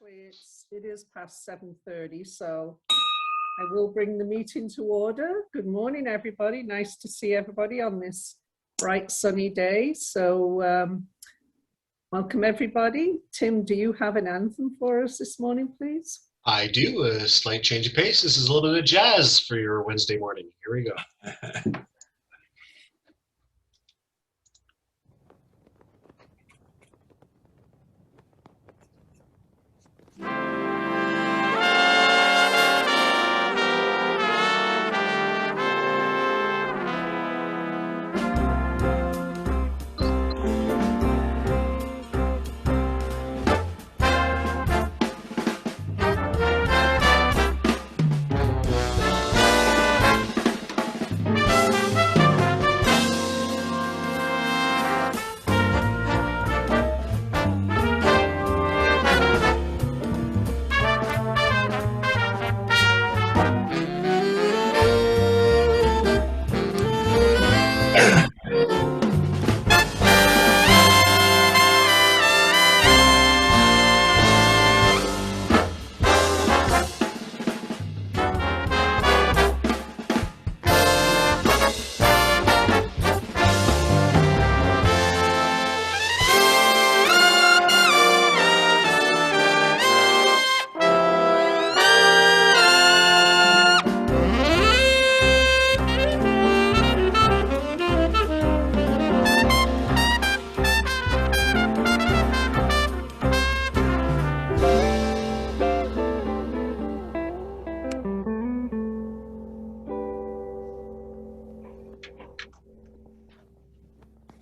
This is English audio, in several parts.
actually it is past 7:30, so I will bring the meeting to order. Good morning, everybody. Nice to see everybody on this bright sunny day. So welcome everybody. Tim, do you have an anthem for us this morning, please? I do. A slight change of pace. This is a little bit of jazz for your Wednesday morning. Here we go.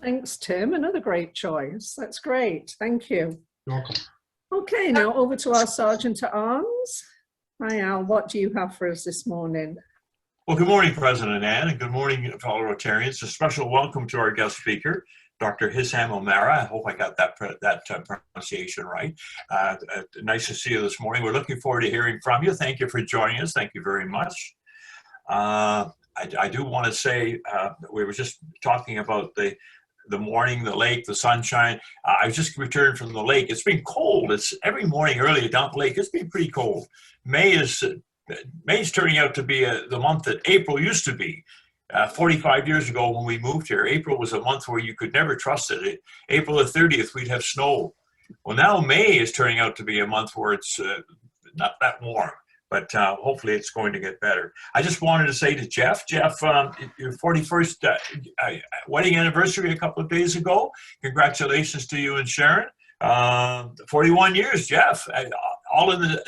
Thanks, Tim. Another great choice. That's great. Thank you. You're welcome. Okay, now over to our Sergeant at Arms. Hi, Al. What do you have for us this morning? Well, good morning, President Ann, and good morning, fellow Rotarians. A special welcome to our guest speaker, Dr. Hisham O'Mara. I hope I got that pronunciation right. Nice to see you this morning. We're looking forward to hearing from you. Thank you for joining us. Thank you very much. I do want to say, we were just talking about the morning, the lake, the sunshine. I just returned from the lake. It's been cold. It's every morning early down the lake. It's been pretty cold. May's turning out to be the month that April used to be. 45 years ago when we moved here, April was a month where you could never trust it. April the 30th, we'd have snow. Well, now May is turning out to be a month where it's not that warm, but hopefully it's going to get better. I just wanted to say to Jeff, your 41st wedding anniversary a couple of days ago. Congratulations to you and Sharon. 41 years, Jeff. All in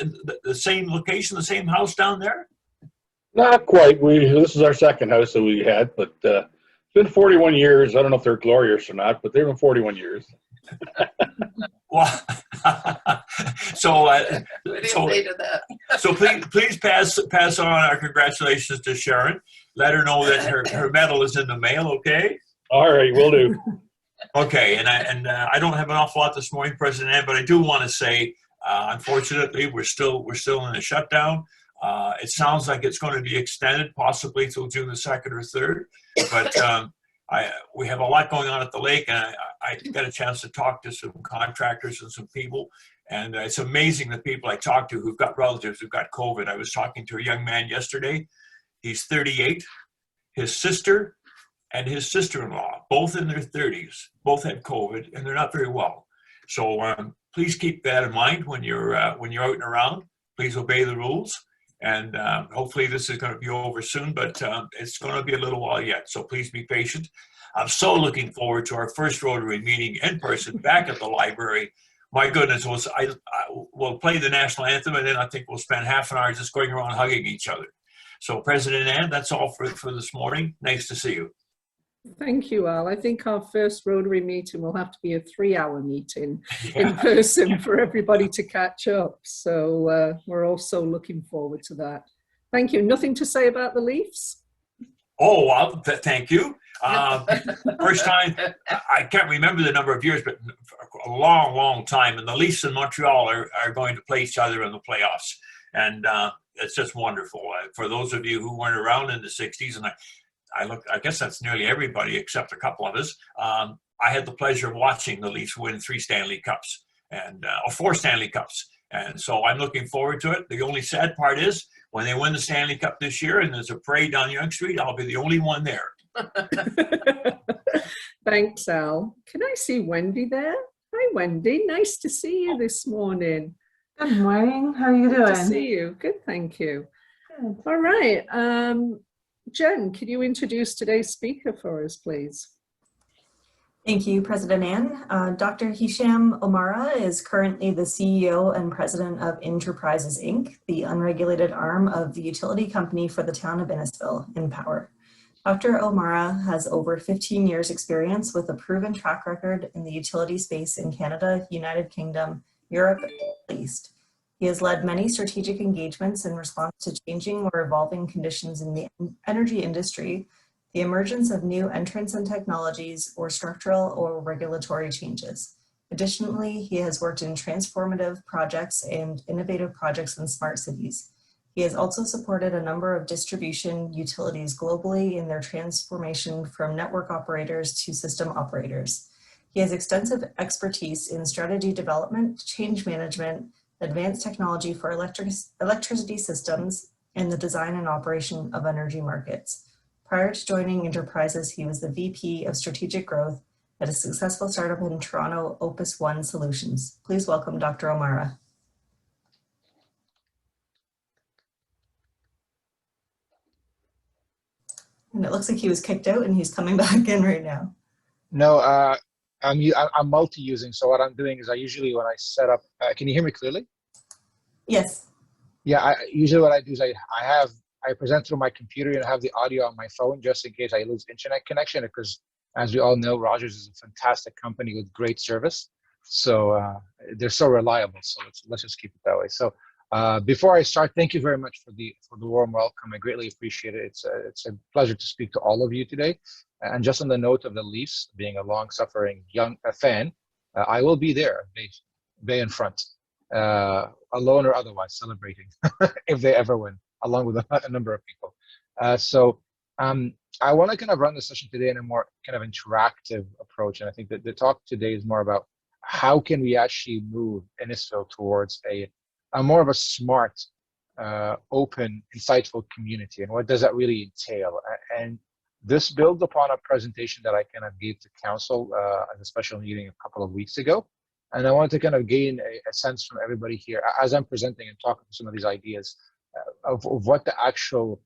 the same location, the same house down there? Not quite. This is our second house that we had, but it's been 41 years. I don't know if they're glorious or not, but they've been 41 years. Well, so please pass on our congratulations to Sharon. Let her know that her medal is in the mail. Okay. All right, will do. Okay, and I don't have an awful lot this morning, President Ann, but I do want to say, unfortunately, we're still in a shutdown. It sounds like it's going to be extended, possibly till June the 2nd or 3rd. But we have a lot going on at the lake, and I got a chance to talk to some contractors and some people. And it's amazing the people I talk to who've got relatives who've got COVID. I was talking to a young man yesterday. He's 38. His sister and his sister-in-law, both in their 30s, both had COVID, and they're not very well. So please keep that in mind when you're out and around. Please obey the rules. And hopefully this is going to be over soon, but it's going to be a little while yet. So please be patient. I'm so looking forward to our first Rotary meeting in person back at the library. My goodness, we'll play the national anthem, and then I think we'll spend half an hour just going around hugging each other. So President Ann, that's all for this morning. Nice to see you. Thank you, Al. I think our first Rotary meeting will have to be a 3-hour meeting in person for everybody to catch up. So we're also looking forward to that. Thank you. Nothing to say about the Leafs? Oh, well, thank you. First time, I can't remember the number of years, but a long, long time. And the Leafs in Montreal are going to play each other in the playoffs. And it's just wonderful. For those of you who weren't around in the 60s, and I guess that's nearly everybody except a couple of us. I had the pleasure of watching the Leafs win 3 Stanley Cups or 4 Stanley Cups. And so I'm looking forward to it. The only sad part is when they win the Stanley Cup this year and there's a parade down Yonge Street, I'll be the only one there. Thanks, Al. Can I see Wendy there? Hi, Wendy. Nice to see you this morning. Good morning. How are you Good to doing? see you. Good, thank you. Good. All right. Jen, can you introduce today's speaker for us, please? Thank you, President Ann. Dr. Hisham Omara is currently the CEO and President of Enterprises, Inc., the unregulated arm of the utility company for the town of Innisfil, InPower. Dr. Omara has over 15 years experience with a proven track record in the utility space in Canada, United Kingdom, Europe, and the Middle East. He has led many strategic engagements in response to changing or evolving conditions in the energy industry, the emergence of new entrants and technologies, or structural or regulatory changes. Additionally, he has worked in transformative projects and innovative projects in smart cities. He has also supported a number of distribution utilities globally in their transformation from network operators to system operators. He has extensive expertise in strategy development, change management, advanced technology for electricity systems, and the design and operation of energy markets. Prior to joining Enterprises, he was the VP of Strategic Growth at a successful startup in Toronto, Opus One Solutions. Please welcome Dr. Omara. And it looks like he was kicked out and he's coming back in right now. No, I'm multi-using. So what I'm doing is I usually, when I set up, can you hear me clearly? Yes. Yeah, usually what I do is I present through my computer and have the audio on my phone just in case I lose internet connection, because as we all know, Rogers is a fantastic company with great service. So they're so reliable. So let's just keep it that way. So before I start, thank you very much for the warm welcome. I greatly appreciate it. It's a pleasure to speak to all of you today. And just on the note of the Leafs being a long-suffering young fan, I will be there, bay in front, alone or otherwise, celebrating if they ever win, along with a number of people. I want to kind of run the session today in a more kind of interactive approach. And I think that the talk today is more about how can we actually move Innisfil towards a more of a smart, open, insightful community, and what does that really entail? And this builds upon a presentation that I kind of gave to council at a special meeting a couple of weeks ago. And I wanted to kind of gain a sense from everybody here as I'm presenting and talking to some of these ideas of what the actual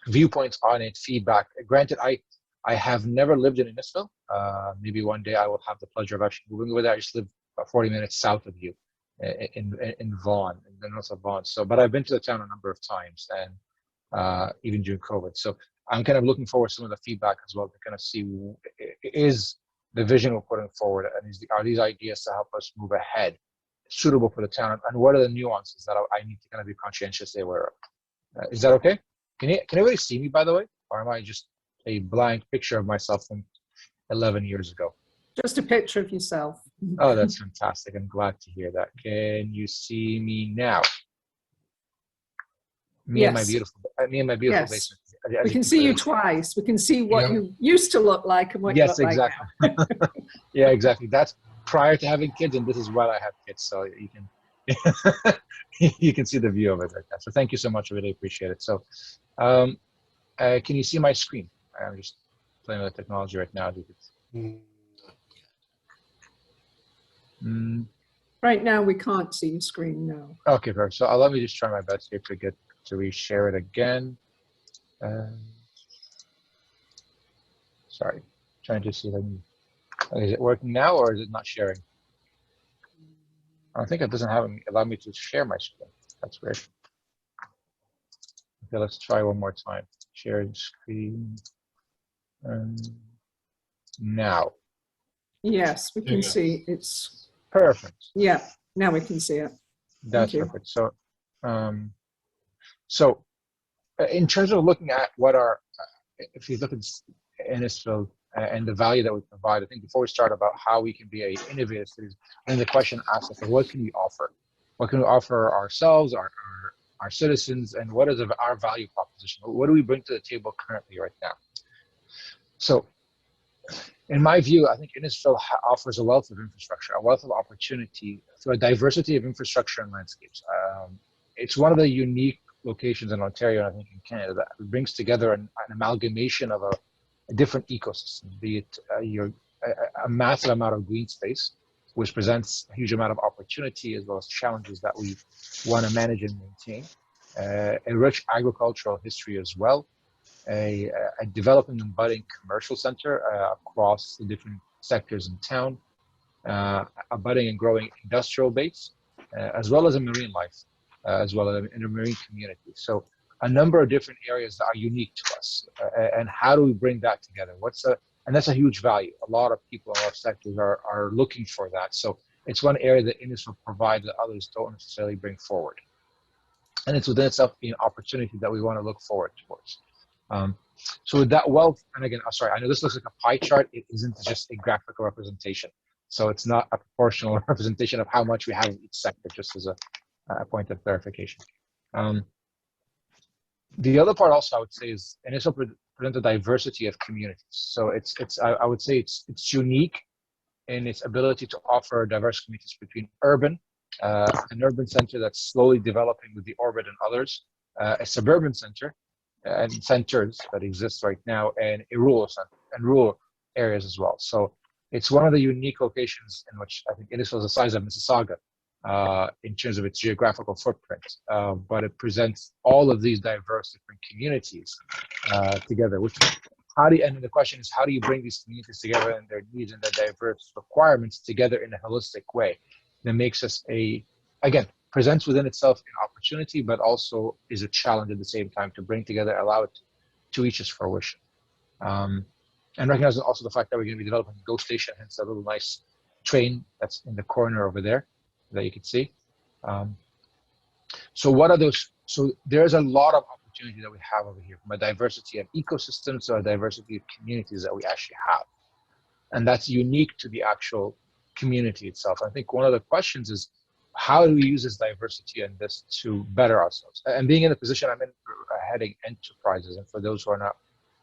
viewpoints on it, feedback. Granted, I have never lived in Innisfil. Maybe one day I will have the pleasure of actually moving over there. I just live about 40 minutes south of you in Vaughan, in the north of Vaughan. So, but I've been to the town a number of times, and even during COVID. So I'm kind of looking forward to some of the feedback as well to kind of see is the vision we're putting forward, and are these ideas to help us move ahead suitable for the town, and what are the nuances that I need to kind of be conscientiously aware of. Is that okay? Can everybody see me, by the way, or am I just a blank picture of myself from 11 years ago? Just a picture of yourself. Oh, that's fantastic. I'm glad to hear that. Can you see me now? Me and my beautiful Yes. basement. We can see you twice. We can see what you used to look like and what you look exactly. like now. Yeah, exactly. That's prior to having kids, and this is while I have kids. So you can you can see the view of it like that. So thank you so much. I really appreciate it. So can you see my screen? I'm just playing with the technology right now. Right now, we can't see your screen now. Okay, perfect. So let me just try my best here to reshare it again. Sorry, trying to see if is it working now or is it not sharing? I think it doesn't allow me to share my screen. That's weird. Okay, let's try one more time. Sharing screen. Now. Yes, we can see it's perfect. Yeah, now we can see it. That's perfect. So, in terms of looking at what if you look at Innisfil and the value that we provide, I think before we start about how we can be an innovative city, I think the question asks us, what can we offer? What can we offer ourselves, our citizens, and what is our value proposition? What do we bring to the table currently right now? So In my view, I think Innisfil offers a wealth of infrastructure, a wealth of opportunity through a diversity of infrastructure and landscapes. It's one of the unique locations in Ontario, and I think in Canada, that brings together an amalgamation of a different ecosystem, be it a massive amount of green space, which presents a huge amount of opportunity as well as challenges that we want to manage and maintain, a rich agricultural history as well, a developing and budding commercial center across the different sectors in town, a budding and growing industrial base, as well as a marine life, as well as in a marine community. So a number of different areas that are unique to us. And how do we bring that together? And that's a huge value. A lot of people in a lot of sectors are looking for that. So it's one area that Innisfil provides that others don't necessarily bring forward. And it's within itself being an opportunity that we want to look forward towards. So with that wealth, and again, sorry, I know this looks like a pie chart. It isn't just a graphical representation. So it's not a proportional representation of how much we have in each sector, just as a point of clarification. The other part also I would say is Innisfil presents a diversity of communities. So I would say it's unique in its ability to offer diverse communities between urban, an urban center that's slowly developing with the Orbit and others, a suburban center, and centers that exist right now, and a rural center and rural areas as well. So it's one of the unique locations in which I think Innisfil is the size of Mississauga in terms of its geographical footprint, but it presents all of these diverse different communities together. And the question is, how do you bring these communities together and their needs and their diverse requirements together in a holistic way that makes us presents within itself an opportunity, but also is a challenge at the same time to bring together, allow it to reach its fruition. And recognize also the fact that we're going to be developing a GO station, hence a little nice train that's in the corner over there that you can see. So what are those? So there's a lot of opportunity that we have over here, from a diversity of ecosystems to a diversity of communities that we actually have. And that's unique to the actual community itself. I think one of the questions is, how do we use this diversity and this to better ourselves? And being in the position I'm in, heading enterprises, and for those who are not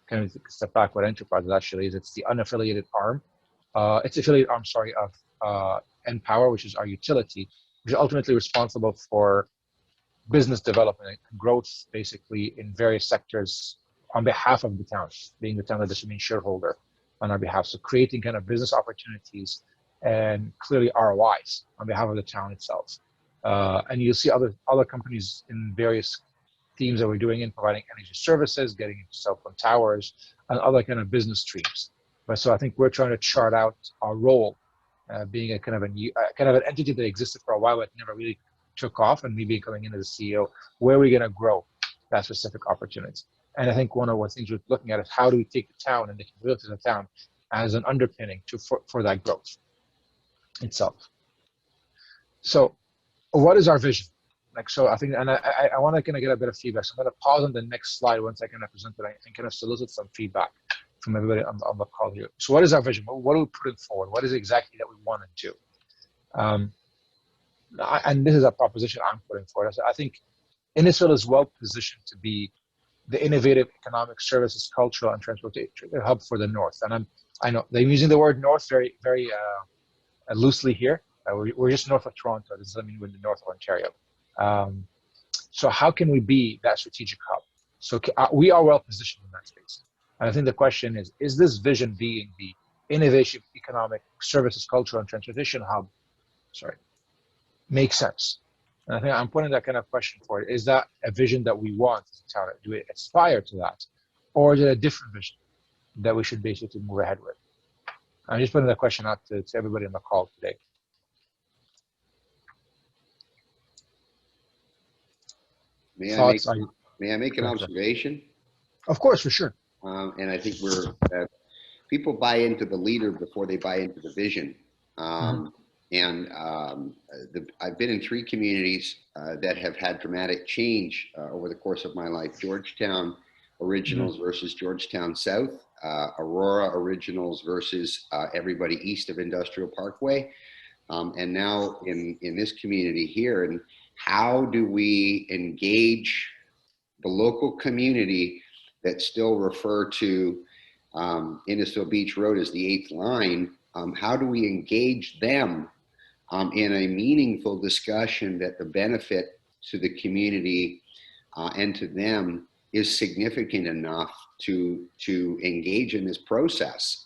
kind of step back, what enterprises actually is, it's the unaffiliated arm. It's affiliated arm, sorry, of Empower, which is our utility, which is ultimately responsible for business development and growth, basically in various sectors on behalf of the town, being the town that is the main shareholder on our behalf. So creating kind of business opportunities and clearly ROIs on behalf of the town itself. And you'll see other companies in various themes that we're doing in providing energy services, getting into cell phone towers, and other kind of business streams. But so I think we're trying to chart out our role, being a kind of an entity that existed for a while but never really took off, and me becoming into the CEO, where are we going to grow that specific opportunity? And I think one of the things we're looking at is, how do we take the town and the capabilities of the town as an underpinning for that growth itself. So what is our vision? So I think, and I want to kind of get a bit of feedback. So I'm going to pause on the next slide once I kind of present it and kind of solicit some feedback from everybody on the call here. So what is our vision? What are we putting forward? What is exactly that we want to do? And this is a proposition I'm putting forward. I think Innisfil is well positioned to be the innovative economic services, cultural, and transportation hub for the North. And I know they're using the word North very, very loosely here. We're just north of Toronto. This doesn't mean we're in the North of Ontario. So how can we be that strategic hub? So we are well positioned in that space. And I think the question is this vision being the innovation, economic, services, cultural, and transportation hub, make sense? And I think I'm putting that kind of question for it. Is that a vision that we want as a town? Do we aspire to that? Or is it a different vision that we should basically move ahead with? I'm just putting that question out to everybody on the call today. May I make an observation? Of course, for sure. And I think people buy into the leader before they buy into the vision. And I've been in 3 communities that have had dramatic change over the course of my life. Georgetown Originals versus Georgetown South, Aurora Originals versus everybody east of Industrial Parkway. And now in this community here, and how do we engage the local community that still refer to Innisfil Beach Road as the 8th line, how do we engage them in a meaningful discussion that the benefit to the community and to them is significant enough to engage in this process?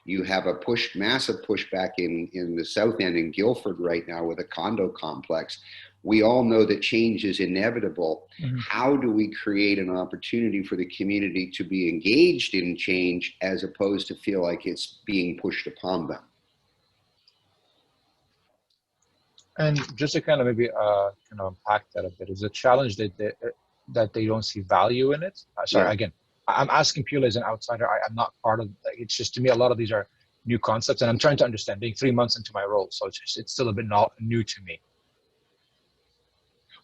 You have a massive pushback in the South End in Guildford right now with a condo complex. We all know that change is inevitable. Mhm. How do we create an opportunity for the community to be engaged in change as opposed to feel like it's being pushed upon them? And just to kind of maybe kind of unpack that a bit, is a challenge that they don't see value in it. Sorry, Yeah. again, I'm asking purely as an outsider. I'm not part of. It's just, to me, a lot of these are new concepts, and I'm trying to understand. Being 3 months into my role, so it's still a bit new to me.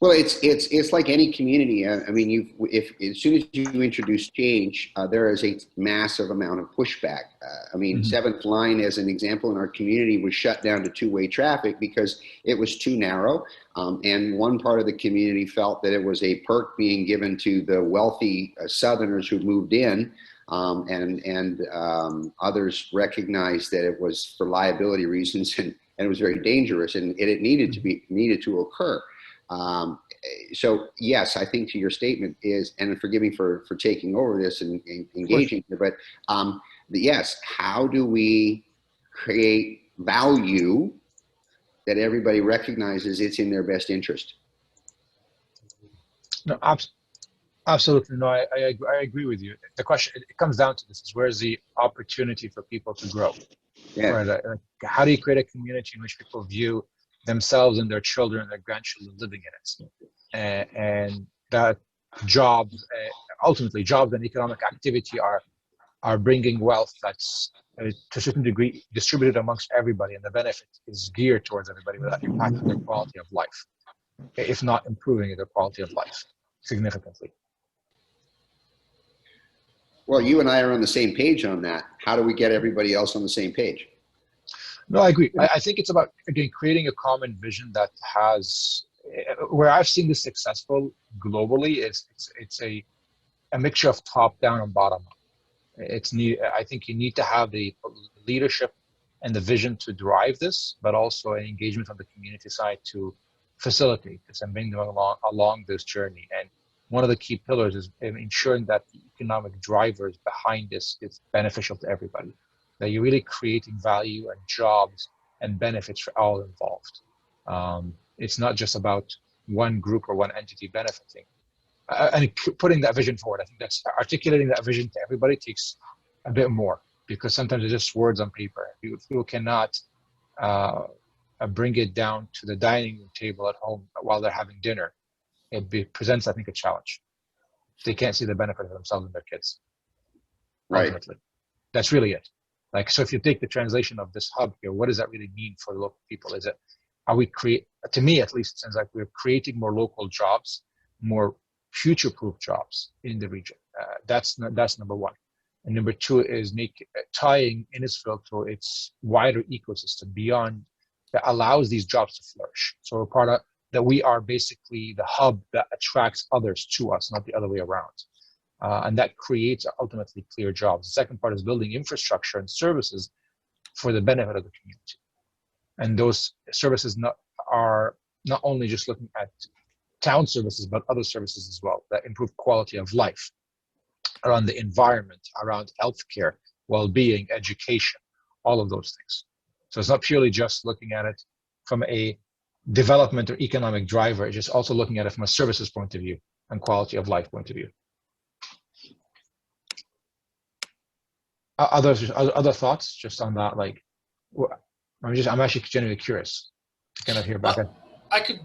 Well, it's like any community. I mean, if as soon as you introduce change, there is a massive amount of pushback. I mean, Mhm. 7th line, as an example, in our community was shut down to two-way traffic because it was too narrow, and one part of the community felt that it was a perk being given to the wealthy Southerners who moved in, and others recognized that it was for liability reasons, and it was very dangerous, and it needed to occur. So yes, I think to your statement is, and forgive me for taking over this and engaging, but yes, how do we create value that everybody recognizes it's in their best interest? No, absolutely. No, I agree with you. The question, it comes down to this: is where's the opportunity for people to grow? Yeah. Right? Like, how do you create a community in which people view themselves and their children and their grandchildren living in it? And that jobs, ultimately jobs and economic activity are bringing wealth that's to a certain degree distributed amongst everybody, and the benefit is geared towards everybody without impacting their quality of life, if not improving their quality of life significantly. Well, you and I are on the same page on that. How do we get everybody else on the same page? No, I agree. I think it's about, again, creating a common vision that has, where I've seen this successful globally, it's a mixture of top down and bottom up. I think you need to have the leadership and the vision to drive this, but also an engagement on the community side to facilitate this and bring them along this journey. And one of the key pillars is ensuring that the economic drivers behind this is beneficial to everybody, that you're really creating value and jobs and benefits for all involved. It's not just about one group or one entity benefiting. And putting that vision forward, I think that's articulating that vision to everybody takes a bit more, because sometimes it's just words on paper. People cannot bring it down to the dining room table at home while they're having dinner. It presents, I think, a challenge. They can't see the benefit of themselves and their kids. Right. Ultimately, that's really it. Like, so if you take the translation of this hub here, what does that really mean for local people? To me at least, it sounds like we're creating more local jobs, more future-proof jobs in the region. That's number one. And number two is tying Innisfil to its wider ecosystem beyond that allows these jobs to flourish. So we're part of that. We are basically the hub that attracts others to us, not the other way around. And that creates ultimately clear jobs. The second part is building infrastructure and services for the benefit of the community. And those services are not only just looking at town services, but other services as well that improve quality of life, around the environment, around healthcare, well-being, education, all of those things. So it's not purely just looking at it from a development or economic driver, it's just also looking at it from a services point of view and quality of life point of view. Other thoughts just on that? Like, I'm actually genuinely curious to kind of hear back. I could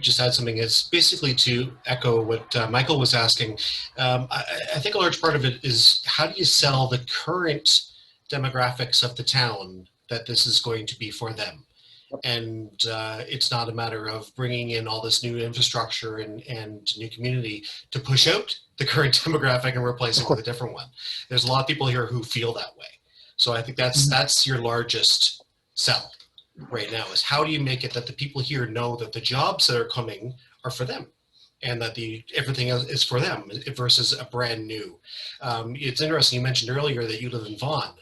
just add something. It's basically to echo what Michael was asking. I think a large part of it is, how do you sell the current demographics of the town that this is going to be for them? And it's not a matter of bringing in all this new infrastructure and new community to push out the current demographic and replace it with a different one. There's a lot of people here who feel that way. So I think that's your largest sell right now, is how do you make it that the people here know that the jobs that are coming are for them, and that everything else is for them versus a brand new. It's interesting, you mentioned earlier that you live in Vaughan.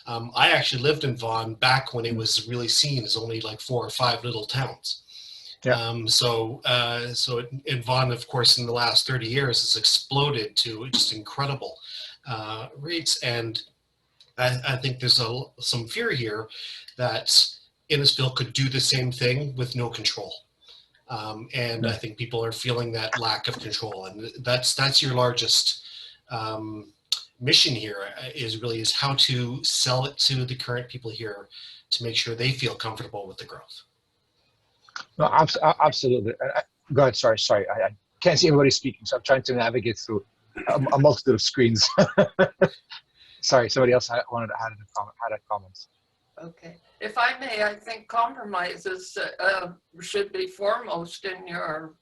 I actually lived in Vaughan back when it was really seen as only like 4 or 5 little towns. Yeah. So in Vaughan, of course, in the last 30 years, has exploded to just incredible rates. And I think there's some fear here that Innisfil could do the same thing with no control. And I think people are feeling that lack of control. And that's your largest mission here is how to sell it to the current people here to make sure they feel comfortable with the growth. No, absolutely. Go ahead. Sorry. I can't see everybody speaking, so I'm trying to navigate through a multitude of screens. Sorry, somebody else had a comment. Okay. If I may, I think compromises should be foremost in your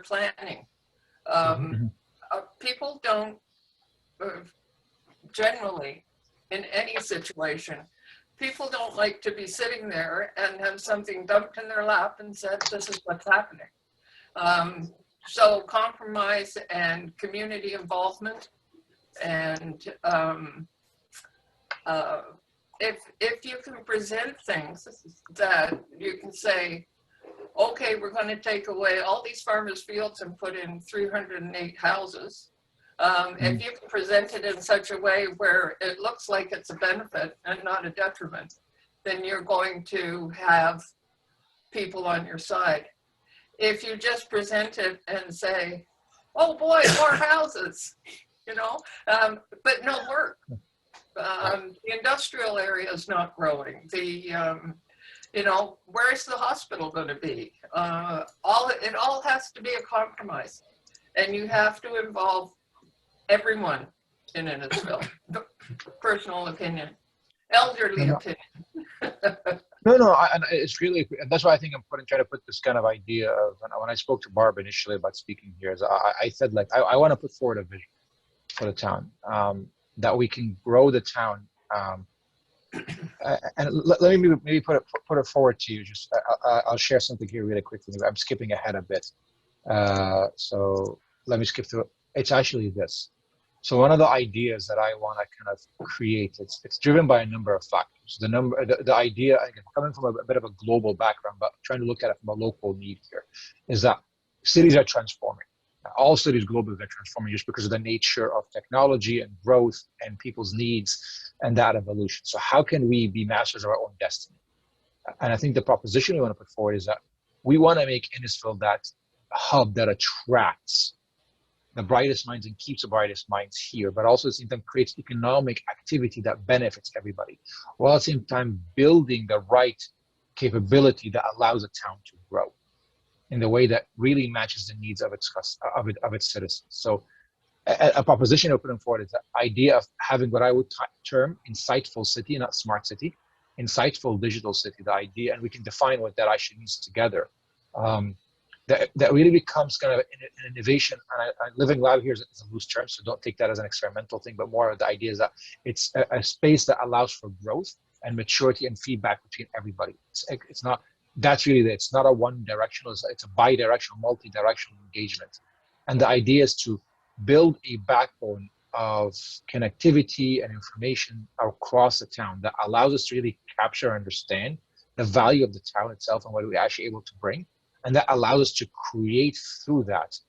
planning. People don't generally, in any situation, people don't like to be sitting there and have something dumped in their lap and said, this is what's happening. So compromise and community involvement, and if you can present things that you can say, okay, we're going to take away all these farmers' fields and put in 308 houses. If you can present it in such a way where it looks like it's a benefit and not a detriment, then you're going to have people on your side. If you just present it and say, oh boy, more houses, but no work. The industrial area is not growing. Where's the hospital going to be? It all has to be a compromise, and you have to involve everyone in Innisfil. Personal opinion, elderly opinion. No, and it's really, that's why I think I'm trying to put this kind of idea of, when I spoke to Barb initially about speaking here, is I said, like, I want to put forward a vision for the town, that we can grow the town. And let me maybe put it forward to you. Just I'll share something here really quickly. I'm skipping ahead a bit. So let me skip through it. It's actually this. So one of the ideas that I want to kind of create, it's driven by a number of factors. The idea, again, coming from a bit of a global background, but trying to look at it from a local need here, is that cities are transforming. All cities globally are transforming just because of the nature of technology and growth and people's needs and that evolution. So how can we be masters of our own destiny? And I think the proposition we want to put forward is that we want to make Innisfil that hub that attracts the brightest minds and keeps the brightest minds here, but also at the same time creates economic activity that benefits everybody, while at the same time building the right capability that allows a town to grow in the way that really matches the needs of its citizens. So a proposition we're putting forward is the idea of having what I would term insightful city, not smart city, insightful digital city, the idea, and we can define what that actually means together. That really becomes kind of an innovation. And living lab here is a loose term, so don't take that as an experimental thing, but more of the idea is that it's a space that allows for growth and maturity and feedback between everybody. It's not, that's really it's not a one directional, it's a bi-directional, multi-directional engagement. And the idea is to build a backbone of connectivity and information across the town that allows us to really capture and understand the value of the town itself and what we're actually able to bring. And that allows us to create through that,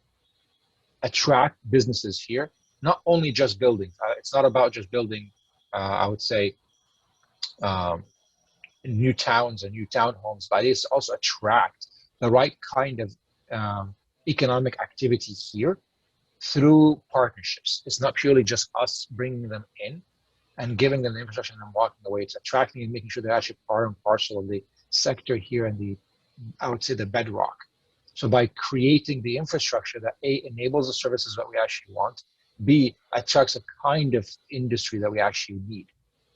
attract businesses here, not only just buildings. It's not about just building, I would say, new towns and new townhomes, but it's also attract the right kind of economic activity here through partnerships. It's not purely just us bringing them in and giving them the infrastructure and then walking away. It's attracting and making sure they're actually part and parcel of the sector here and I would say the bedrock. So by creating the infrastructure that A, enables the services that we actually want, B, attracts a kind of industry that we actually need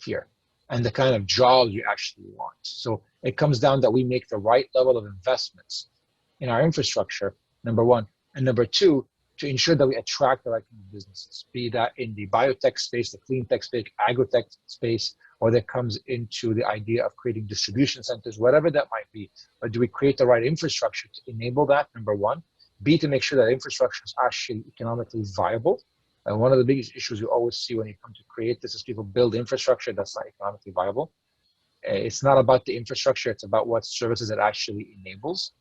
here and the kind of jobs we actually want. So it comes down that we make the right level of investments in our infrastructure, number one, and number two, to ensure that we attract the right kind of businesses, be that in the biotech space, the clean tech space, agrotech space, or that comes into the idea of creating distribution centers, whatever that might be. But do we create the right infrastructure to enable that, number one? B, to make sure that infrastructure is actually economically viable. And one of the biggest issues you always see when you come to create this is people build infrastructure that's not economically viable. It's not about the infrastructure, it's about what services it actually enables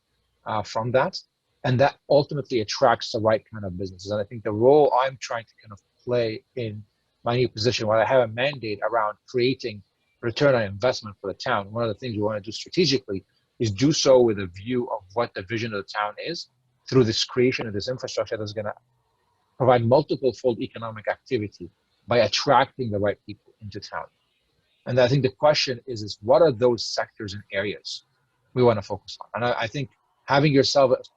from that. And that ultimately attracts the right kind of businesses. And I think the role I'm trying to kind of play in my new position, while I have a mandate around creating return on investment for the town, one of the things we want to do strategically is do so with a view of what the vision of the town is through this creation of this infrastructure that's going to provide multiple fold economic activity by attracting the right people into town. And I think the question is what are those sectors and areas we want to focus on? And I think having yourself as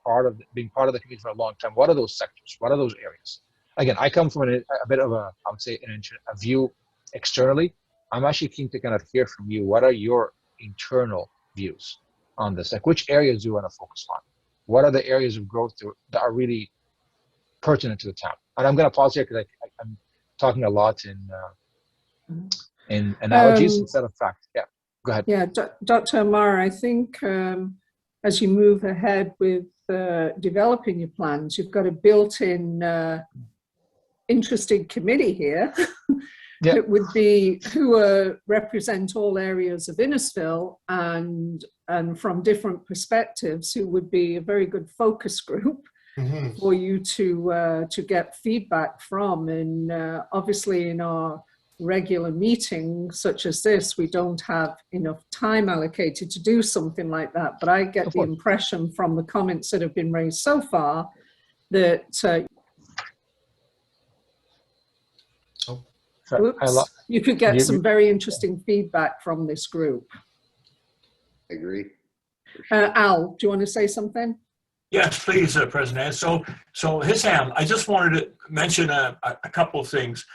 being part of the community for a long time, what are those sectors? What are those areas? Again, I come from a bit of a, I would say, a view externally. I'm actually keen to kind of hear from you. What are your internal views on this? Like, which areas do you want to focus on? What are the areas of growth that are really pertinent to the town? And I'm going to pause here because I'm talking a lot in analogies instead of fact. Yeah, go ahead. Yeah, Dr. Amar, I think as you move ahead with developing your plans, you've got a built-in interesting committee here. Yeah. It would be who represent all areas of Innisfil and from different perspectives, who would be a very good focus group for you to get feedback from. And obviously in our regular meetings such as this, we don't have enough time allocated to do something like that. But I get the impression from the comments that have been raised so far that you could get some very interesting feedback from this group. I agree. Al, do you want to say something? Yes, please, President. So Hisham, I just wanted to mention a couple of things.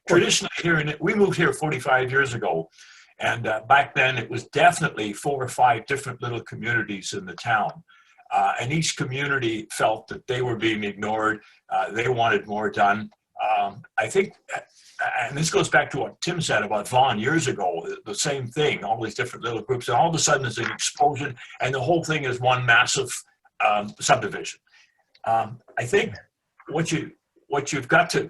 Traditionally here, we moved here 45 years ago, and back then it was definitely 4 or 5 different little communities in the town. And each community felt that they were being ignored. They wanted more done. I think, and this goes back to what Tim said about Vaughan years ago, the same thing, all these different little groups, and all of a sudden there's an explosion, and the whole thing is one massive subdivision. I think what you've got to,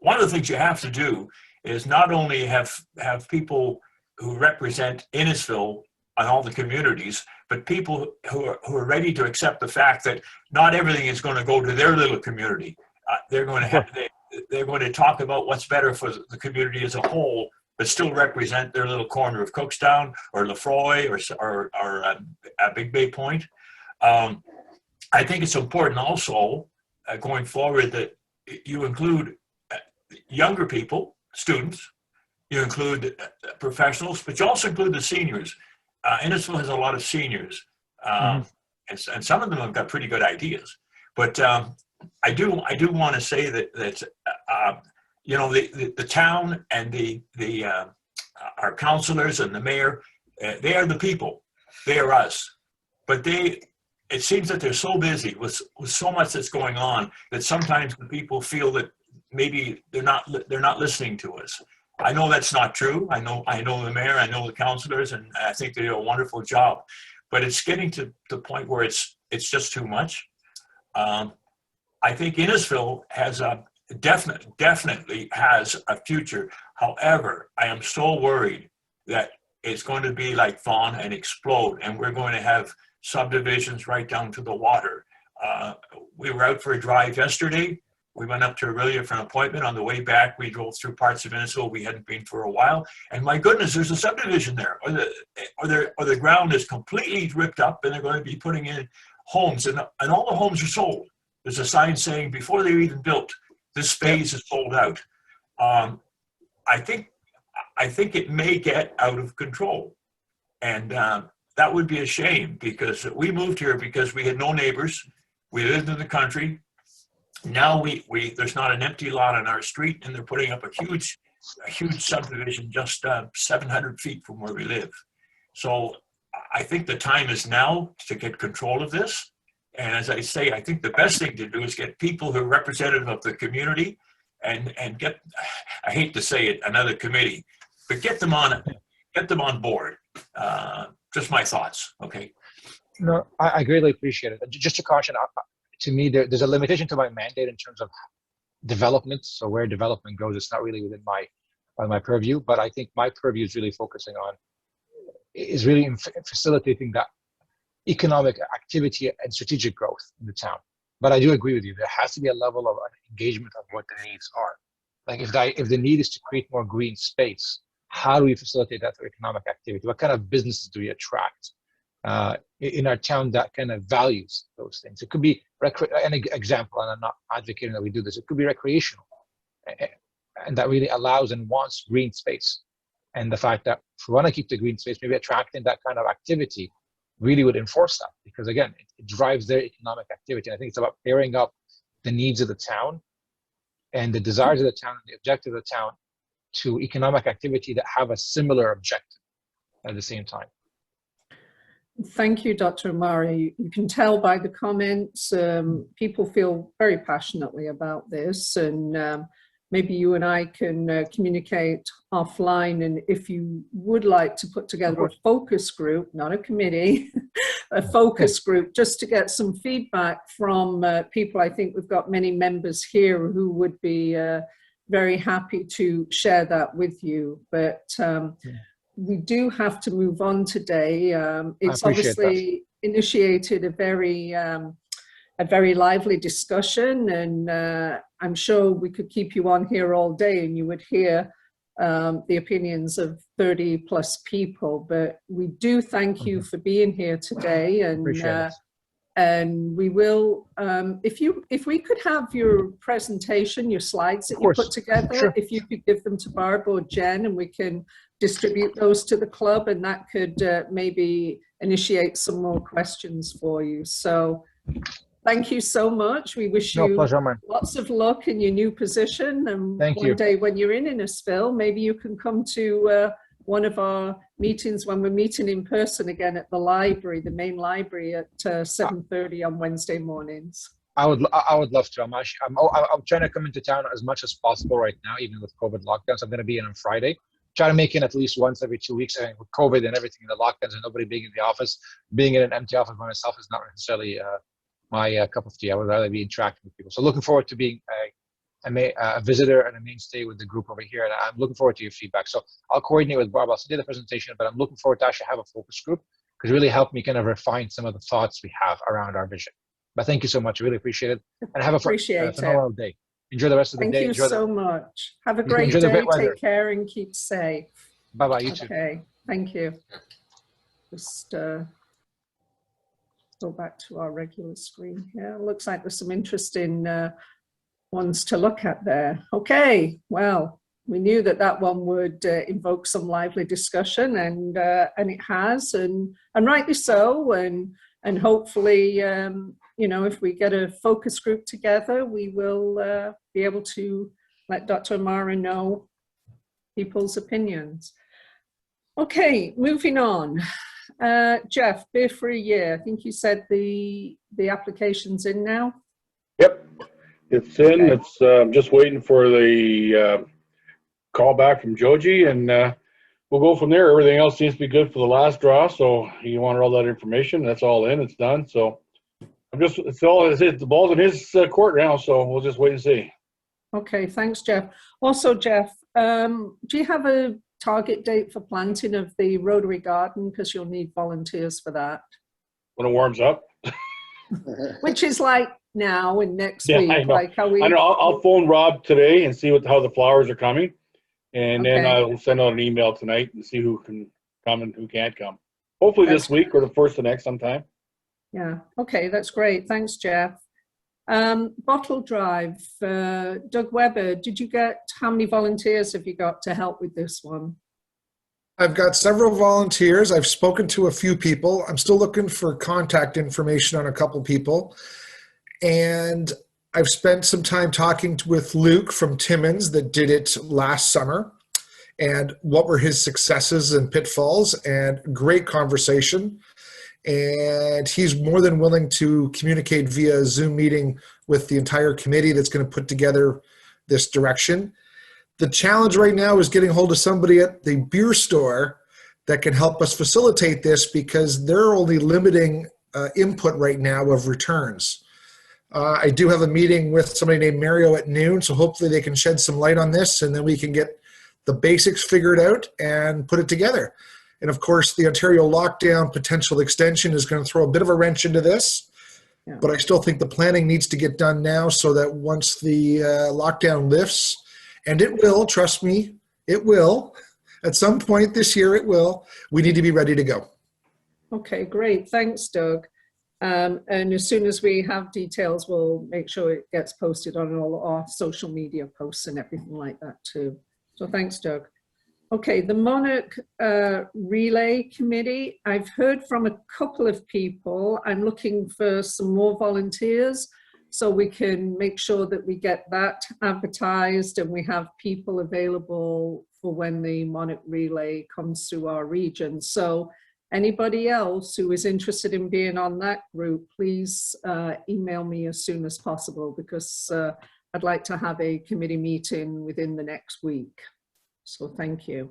one of the things you have to do is not only have people who represent Innisfil on all the communities, but people who are ready to accept the fact that not everything is going to go to their little community. They're going to talk about what's better for the community as a whole, but still represent their little corner of Cookstown or Lefroy or Big Bay Point. I think it's important also going forward that you include younger people, students, you include professionals, but you also include the seniors. Innisfil has a lot of seniors, and some of them have got pretty good ideas. But I do want to say that you know, the town and our councilors and the mayor, they are the people. They are us. But it seems that they're so busy with so much that's going on that sometimes the people feel that maybe they're not listening to us. I know that's not true. I know the mayor, I know the councilors, and I think they do a wonderful job. But it's getting to the point where it's just too much. I think Innisfil has definitely has a future. However, I am so worried that it's going to be like Vaughan and explode, and we're going to have subdivisions right down to the water. We were out for a drive yesterday. We went up to Aurelia for an appointment. On the way back, we drove through parts of Innisfil we hadn't been for a while. And my goodness, there's a subdivision there, or the ground is completely ripped up, and they're going to be putting in homes, and all the homes are sold. There's a sign saying before they're even built, this phase is sold out. I think it may get out of control, and that would be a shame, because we moved here because we had no neighbors. We lived in the country. Now there's not an empty lot on our street, and they're putting up a huge subdivision just 700 feet from where we live. So I think the time is now to get control of this. And as I say, I think the best thing to do is get people who are representative of the community and get, I hate to say it, another committee, but get them on board. Just my thoughts. Okay. No, I greatly appreciate it. Just to caution, to me, there's a limitation to my mandate in terms of development. So where development goes, it's not really within my purview. But I think my purview is really focusing on in facilitating that economic activity and strategic growth in the town. But I do agree with you. There has to be a level of engagement of what the needs are. Like if the need is to create more green space, how do we facilitate that through economic activity? What kind of businesses do we attract in our town that kind of values those things? It could be an example, and I'm not advocating that we do this. It could be recreational, and that really allows and wants green space. And the fact that if we want to keep the green space, maybe attracting that kind of activity really would enforce that, because again, it drives their economic activity. And I think it's about pairing up the needs of the town and the desires of the town and the objective of the town to economic activity that have a similar objective at the same time. Thank you, Dr. Amari. You can tell by the comments, people feel very passionately about this, and maybe you and I can communicate offline, and if you would like to put together a focus group, not a committee, a focus group, just to get some feedback from people. I think we've got many members here who would be very happy to share that with you. But we do have to move on today. It's obviously initiated a very lively discussion, and I'm sure we could keep you on here all day and you would hear the opinions of 30 plus people. But we do thank you for being here today, and we will, if we could have your presentation, your slides that you put together, if you could give them to Barb or Jen, and we can distribute those to the club, and that could maybe initiate some more questions for you. So thank you so much. We wish you lots of luck in your new position. And one day when you're in Innisfil, maybe you can come to one of our meetings when we're meeting in person again at the library, the main library, at 7:30 on Wednesday mornings. I would love to. I'm trying to come into town as much as possible right now, even with COVID lockdowns. I'm going to be in on Friday. Try to make it at least once every 2 weeks. I mean, with COVID and everything, the lockdowns and nobody being in the office, being in an empty office by myself is not necessarily my cup of tea. I would rather be interacting with people. So looking forward to being a visitor and a mainstay with the group over here. And I'm looking forward to your feedback. So I'll coordinate with Barb. I'll send you the presentation, but I'm looking forward to actually have a focus group, because it really helped me kind of refine some of the thoughts we have around our vision. But thank you so much. I really appreciate it. And have a phenomenal day. Enjoy the rest of the day. Thank you so much. Have a great day. Take care and keep safe. Bye-bye. You too. Okay. Thank you. Just go back to our regular screen here. Looks like there's some interesting ones to look at there. Okay. Well, we knew that one would invoke some lively discussion, and it has, and rightly so. And hopefully, you know, if we get a focus group together, we will be able to let Dr. Amara know people's opinions. Okay, moving on. Jeff, Beer for a Year. I think you said the application's in now. Yep, it's in. Okay. It's just waiting for the call back from Joji, and we'll go from there. Everything else seems to be good for the last draw, so you wanted all that information. That's all in. It's done. So the ball's in his court now, so we'll just wait and see. Okay, thanks, Jeff. Also, Jeff, do you have a target date for planting of the Rotary garden? Because you'll need volunteers for that. When it warms up. Which is like now and next week. I know. Like how we. I know. I'll phone Rob today and see how the flowers are coming, and then I'll send out an email tonight and see who can come and who can't come. Hopefully this week or the first of next sometime. Yeah. Okay, that's great. Thanks, Jeff. Bottle drive. Doug Weber, did you get, how many volunteers have you got to help with this one? I've got several volunteers. I've spoken to a few people. I'm still looking for contact information on a couple people. And I've spent some time talking with Luke from Timmins that did it last summer, and what were his successes and pitfalls, and great conversation. And he's more than willing to communicate via Zoom meeting with the entire committee that's going to put together this direction. The challenge right now is getting hold of somebody at the beer store that can help us facilitate this, because they're only limiting input right now of returns. I do have a meeting with somebody named Mario at noon, so hopefully they can shed some light on this, and then we can get the basics figured out and put it together. And of course, the Ontario lockdown potential extension is going to throw a bit of a wrench into this. Yeah. But I still think the planning needs to get done now so that once the lockdown lifts, and it will, trust me, it will. At some point this year, it will. We need to be ready to go. Okay, great. Thanks, Doug. And as soon as we have details, we'll make sure it gets posted on all our social media posts and everything like that too. So thanks, Doug. Okay, the Monarch Relay Committee. I've heard from a couple of people. I'm looking for some more volunteers so we can make sure that we get that advertised and we have people available for when the Monarch Relay comes through our region. So anybody else who is interested in being on that group, please email me as soon as possible, because I'd like to have a committee meeting within the next week. So thank you.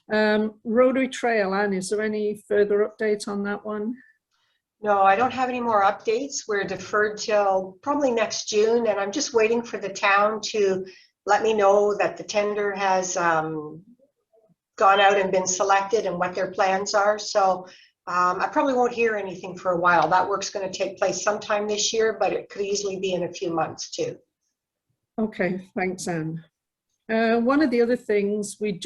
Rotary Trail, Anne, is there any further update on that one? No, I don't have any more updates. We're deferred till probably next June, and I'm just waiting for the town to let me know that the tender has gone out and been selected and what their plans are. So I probably won't hear anything for a while. That work's going to take place sometime this year, but it could easily be in a few months too. Okay, thanks, Anne. One of the other things, we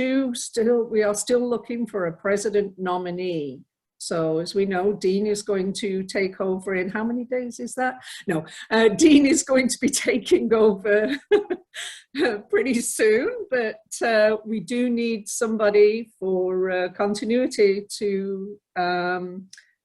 are still looking for a president nominee. So as we know, Dean is going to take over in how many days is that? No, Dean is going to be taking over pretty soon, but we do need somebody for continuity to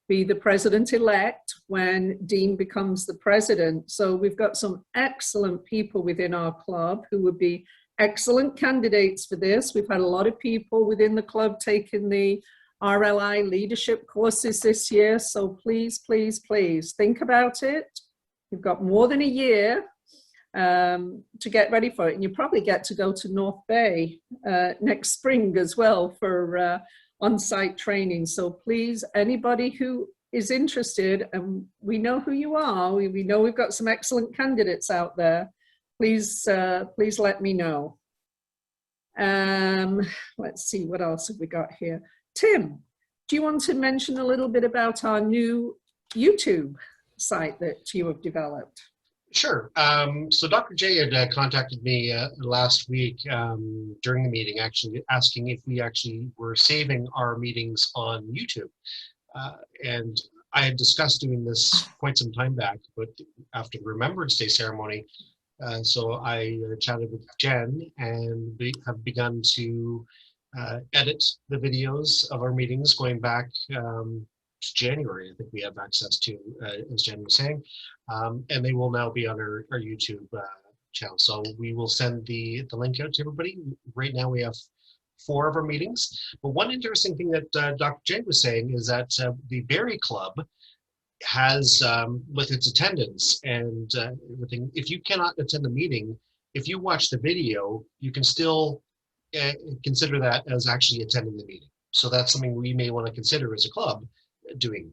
be the president-elect when Dean becomes the president. So we've got some excellent people within our club who would be excellent candidates for this. We've had a lot of people within the club taking the RLI leadership courses this year. So please, please, please think about it. You've got more than a year to get ready for it. And you probably get to go to North Bay next spring as well for on-site training. So please, anybody who is interested, and we know who you are, we know we've got some excellent candidates out there, please, please let me know. Let's see, what else have we got here? Tim, do you want to mention a little bit about our new YouTube site that you have developed? Sure. So Dr. J had contacted me last week during the meeting, actually asking if we actually were saving our meetings on YouTube. And I had discussed doing this quite some time back, but after the Remembrance Day ceremony, so I chatted with Jen and we have begun to edit the videos of our meetings going back to January. I think we have access to, as Jen was saying, and they will now be on our YouTube channel. So we will send the link out to everybody. Right now we have 4 of our meetings. But one interesting thing that Dr. J was saying is that the Berry Club has, with its attendance and everything, if you cannot attend the meeting, if you watch the video, you can still consider that as actually attending the meeting. So that's something we may want to consider as a club doing.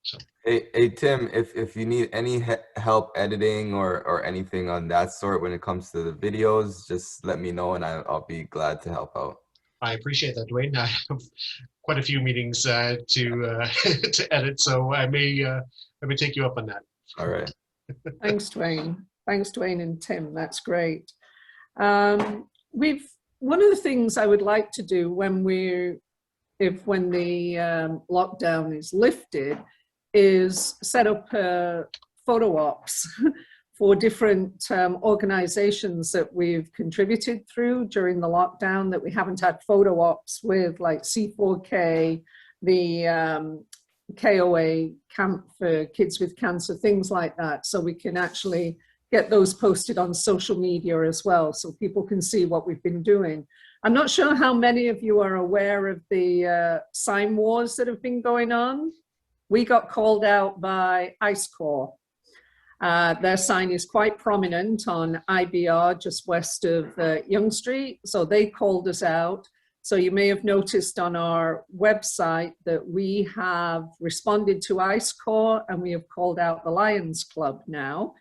So. Hey Tim, if you need any help editing or anything on that sort when it comes to the videos, just let me know and I'll be glad to help out. I appreciate that, Dwayne. I have quite a few meetings to to edit, so I may take you up on that. All right. Thanks, Dwayne. Thanks, Dwayne and Tim. That's great. One of the things I would like to do when the lockdown is lifted is set up photo ops for different organizations that we've contributed through during the lockdown that we haven't had photo ops with, like C4K, the KOA Camp for Kids with Cancer, things like that. So we can actually get those posted on social media as well, so people can see what we've been doing. I'm not sure how many of you are aware of the sign wars that have been going on. We got called out by Ice Corps. Their sign is quite prominent on IBR just west of Yonge Street. So they called us out. So you may have noticed on our website that we have responded to ICE Corps and we have called out the Lions Club now.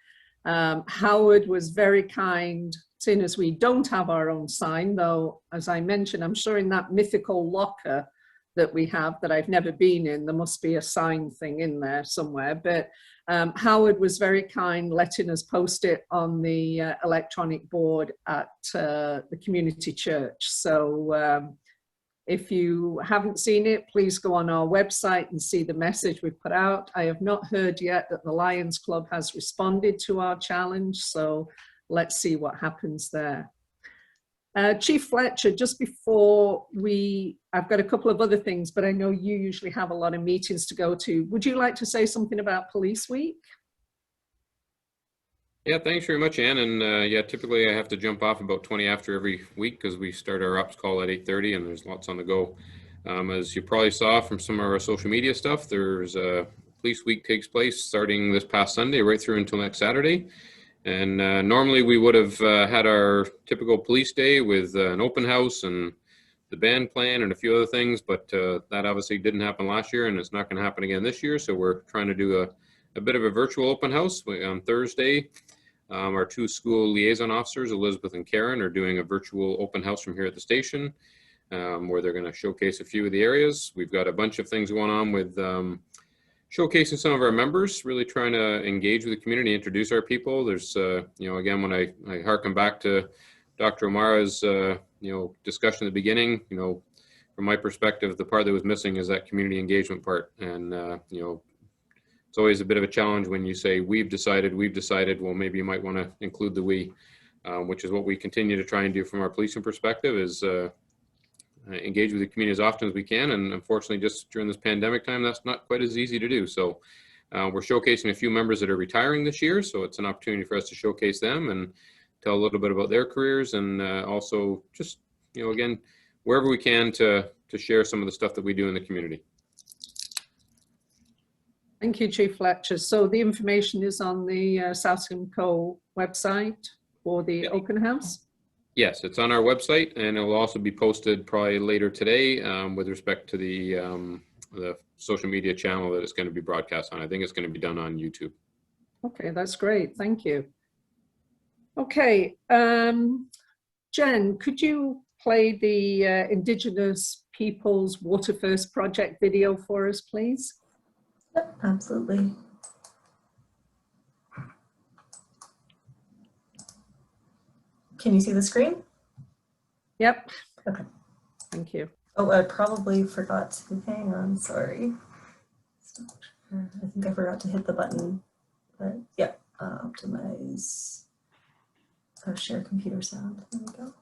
Howard was very kind, seeing as we don't have our own sign, though, as I mentioned, I'm sure in that mythical locker that we have that I've never been in, there must be a sign thing in there somewhere. But Howard was very kind, letting us post it on the electronic board at the community church. So if you haven't seen it, please go on our website and see the message we put out. I have not heard yet that the Lions Club has responded to our challenge, so let's see what happens there. Chief Fletcher, just before I've got a couple of other things, but I know you usually have a lot of meetings to go to. Would you like to say something about Police Week? Yeah, thanks very much, Ann. And yeah, typically I have to jump off about 20 after every week because we start our ops call at 8:30 and there's lots on the go. As you probably saw from some of our social media stuff, there's Police Week takes place starting this past Sunday right through until next Saturday. And normally we would have had our typical police day with an open house and the band playing and a few other things, but that obviously didn't happen last year and it's not going to happen again this year. So we're trying to do a bit of a virtual open house on Thursday. Our two school liaison officers, Elizabeth and Karen, are doing a virtual open house from here at the station where they're going to showcase a few of the areas. We've got a bunch of things going on with showcasing some of our members, really trying to engage with the community, introduce our people. There's, again, when I harken back to Dr. O'Mara's, discussion at the beginning, from my perspective, the part that was missing is that community engagement part. And, it's always a bit of a challenge when you say, we've decided, well, maybe you might want to include the we, which is what we continue to try and do from our policing perspective is engage with the community as often as we can. And unfortunately, just during this pandemic time, that's not quite as easy to do. So we're showcasing a few members that are retiring this year. So it's an opportunity for us to showcase them and tell a little bit about their careers and also just, again, wherever we can to share some of the stuff that we do in the community. Thank you, Chief Fletcher. So the information is on the South Simcoe website for the open house? Yes, it's on our website and it will also be posted probably later today with respect to the social media channel that it's going to be broadcast on. I think it's going to be done on YouTube. Okay, that's great. Thank you. Okay, Jen, could you play the Indigenous Peoples Water First Project video for us, please? Yep, absolutely. Can you see the screen? Yep. Okay. Thank you. Oh, I probably forgot to, hang on, sorry. I think I forgot to hit the button, but yeah, optimize, share computer sound, there we go.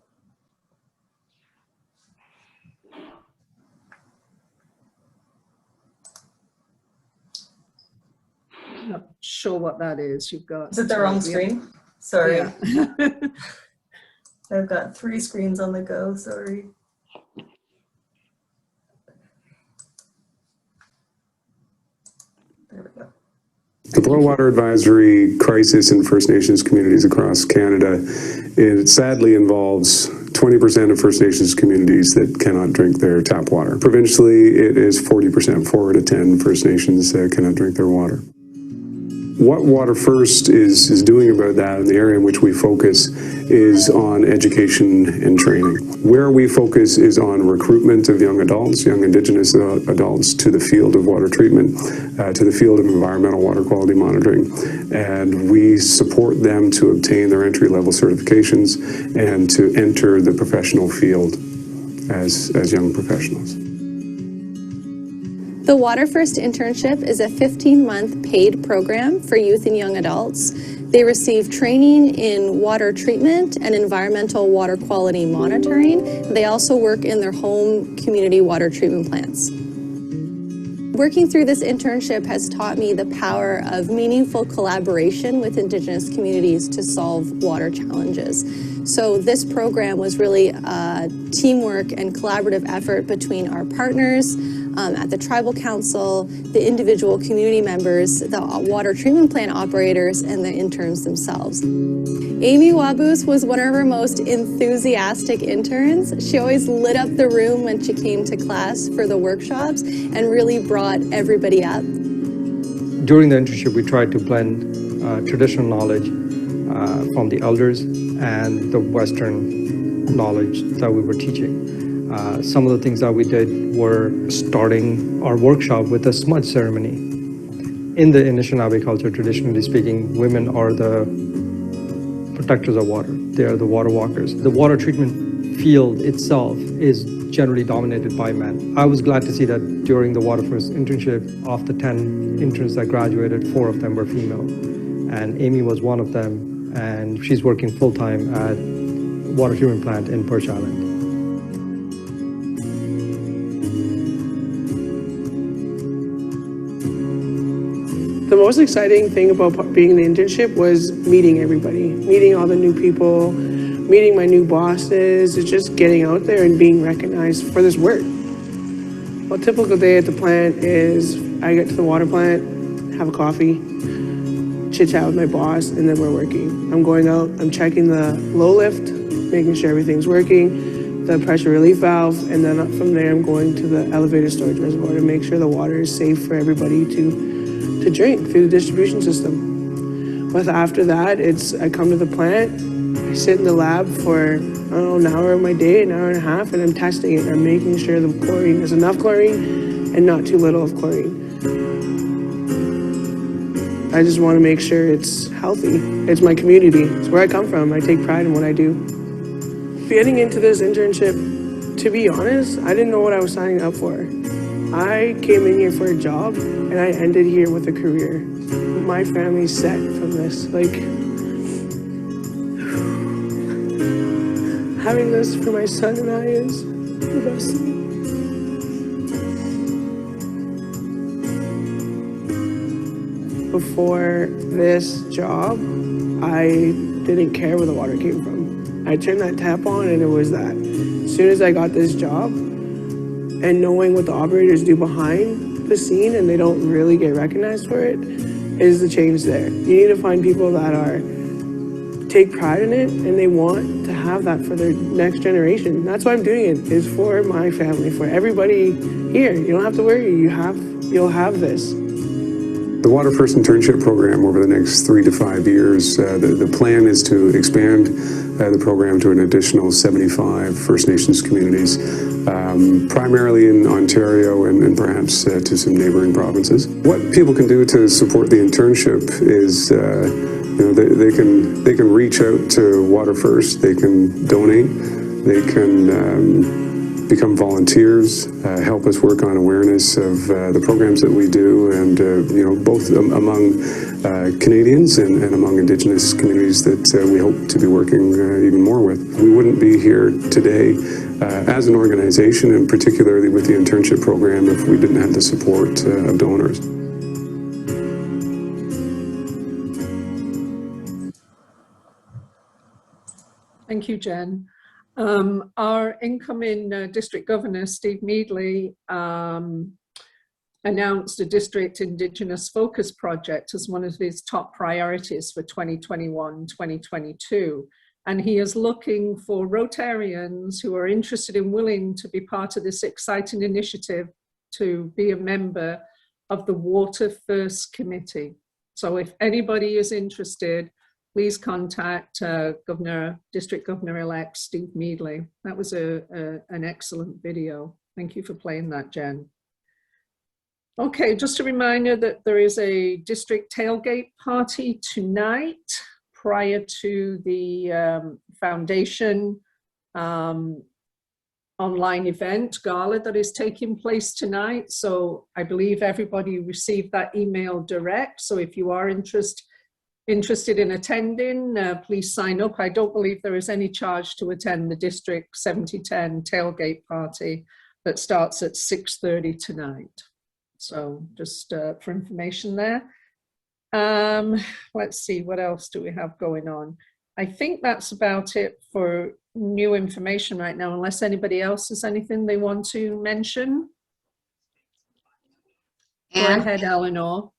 Not sure what that is. You've got. Is it the wrong screen? Sorry. Yeah. I've got 3 screens on the go, sorry. There we go. The Boil Water Advisory crisis in First Nations communities across Canada, it sadly involves 20% of First Nations communities that cannot drink their tap water. Provincially, it is 40%, 4 out of 10 First Nations cannot drink their water. What Water First is doing about that in the area in which we focus is on education and training. Where we focus is on recruitment of young adults, young Indigenous adults to the field of water treatment, to the field of environmental water quality monitoring. And we support them to obtain their entry-level certifications and to enter the professional field as young professionals. The Water First Internship is a 15-month paid program for youth and young adults. They receive training in water treatment and environmental water quality monitoring. They also work in their home community water treatment plants. Working through this internship has taught me the power of meaningful collaboration with Indigenous communities to solve water challenges. So this program was really a teamwork and collaborative effort between our partners at the Tribal Council, the individual community members, the water treatment plant operators, and the interns themselves. Amy Wabus was one of our most enthusiastic interns. She always lit up the room when she came to class for the workshops and really brought everybody up. During the internship, we tried to blend traditional knowledge from the elders and the Western knowledge that we were teaching. Some of the things that we did were starting our workshop with a smudge ceremony. In the Anishinaabe culture, traditionally speaking, women are the protectors of water. They are the water walkers. The water treatment field itself is generally dominated by men. I was glad to see that during the Water First internship, of the 10 interns that graduated, 4 of them were female. And Amy was one of them, and she's working full-time at water treatment plant in Perch Island. The most exciting thing about being in the internship was meeting everybody, meeting all the new people, meeting my new bosses, it's just getting out there and being recognized for this work. Well, a typical day at the plant is I get to the water plant, have a coffee, chit chat with my boss, and then we're working. I'm going out, I'm checking the low lift, making sure everything's working, the pressure relief valve, and then from there I'm going to the elevated storage reservoir to make sure the water is safe for everybody to drink through the distribution system. But after that, I come to the plant, I sit in the lab for, I don't know, an hour of my day, an hour and a half, and I'm testing it. I'm making sure the chlorine, there's enough chlorine and not too little of chlorine. I just want to make sure it's healthy. It's my community. It's where I come from. I take pride in what I do. Getting into this internship, to be honest, I didn't know what I was signing up for. I came in here for a job and I ended here with a career. My family's set from this. Like, having this for my son and I is the best thing. Before this job, I didn't care where the water came from. I turned that tap on and it was that. As soon as I got this job, and knowing what the operators do behind the scene and they don't really get recognized for it is the change there. You need to find people that take pride in it and they want to have that for their next generation. That's why I'm doing it, is for my family, for everybody here. You don't have to worry, you'll have this. The Water First Internship program over the next 3 to 5 years, the plan is to expand the program to an additional 75 First Nations communities, primarily in Ontario and perhaps to some neighboring provinces. What people can do to support the internship is they can reach out to Water First, they can donate, they can become volunteers, help us work on awareness of the programs that we do, and both among Canadians and among Indigenous communities that we hope to be working even more with. We wouldn't be here today as an organization, and particularly with the internship program, if we didn't have the support of donors. Thank you, Jen. Our incoming district governor, Steve Meadley, announced a district Indigenous focus project as one of his top priorities for 2021-2022. And he is looking for Rotarians who are interested and willing to be part of this exciting initiative to be a member of the Water First Committee. So if anybody is interested, please contact District Governor-elect Steve Meadley. That was an excellent video. Thank you for playing that, Jen. Okay, just a reminder that there is a district tailgate party tonight prior to the foundation online event gala that is taking place tonight. So I believe everybody received that email direct. So if you are interested in attending, please sign up. I don't believe there is any charge to attend the District 7010 tailgate party that starts at 6:30 tonight. So just for information there. Let's see, what else do we have going on? I think that's about it for new information right now, unless anybody else has anything they want to mention. Go ahead, Eleanor.